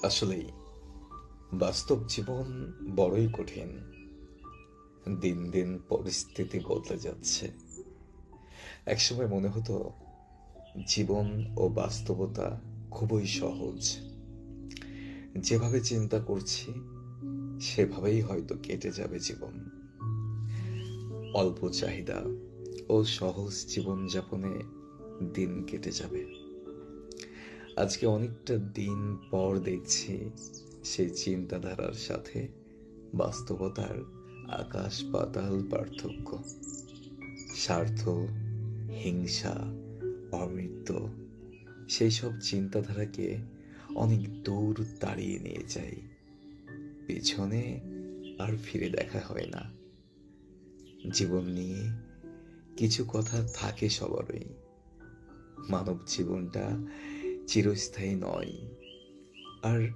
আসলেই বাস্তব জীবন বড়ই কঠিন। দিন দিন পরিস্থিতি বদলে যাচ্ছে। একসময় মনে হতো জীবন ও বাস্তবতা খুবই সহজ। যেভাবে চিন্তা করছি সেভাবেই হয়তো কেটে যাবে জীবন। অল্প চাহিদা ও সহজ জীবনযাপনে দিন কেটে যাবে। আজকে অনেকটা দিন পর দেখছি সেই চিন্তাধারার সাথে বাস্তবতার আকাশ পাতাল পার্থক্য। স্বার্থ, হিংসা, অমৃত্যু সেই সব চিন্তাধারাকে অনেক দূর তাড়িয়ে নিয়ে যায়। পেছনে আর ফিরে দেখা হয় না। জীবন নিয়ে কিছু কথা থাকে সবারই। মানব জীবনটা চিরস্থায়ী নয়। আর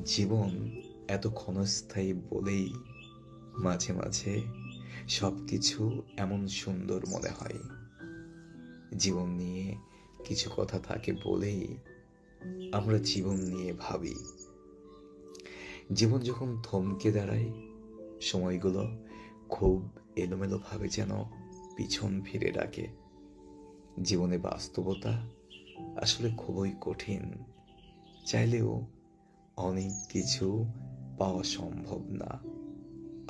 জীবন এত ক্ষণস্থায়ী বলেই মাঝে মাঝে সবকিছু এমন সুন্দর মনে হয়। জীবন নিয়ে কিছু কথা থাকে বলেই আমরা জীবন নিয়ে ভাবি। জীবন যখন থমকে দাঁড়ায়, সময়গুলো খুব এলোমেলো ভাবে যেন পিছন ফিরে ডাকে। জীবনে বাস্তবতা আসলে খুবই কঠিন। চাইলেও অনেক কিছু পাওয়া সম্ভব না।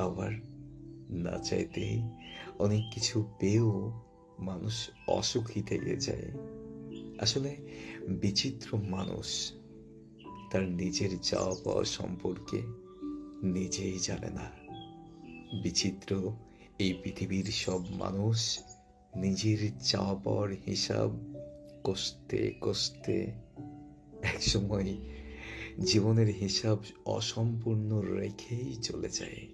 আবার না চাইতেই অনেক কিছু পেয়েও মানুষ অসুখী থেকে যায়। আসলে বিচিত্র মানুষ তার নিজের চাওয়া পাওয়া সম্পর্কে নিজেই জানে না। বিচিত্র এই পৃথিবীর সব মানুষ নিজের চাওয়া পাওয়ার হিসাব কষতে কষতে একসময় জীবনের হিসাব অসম্পূর্ণ রেখেই চলে যায়।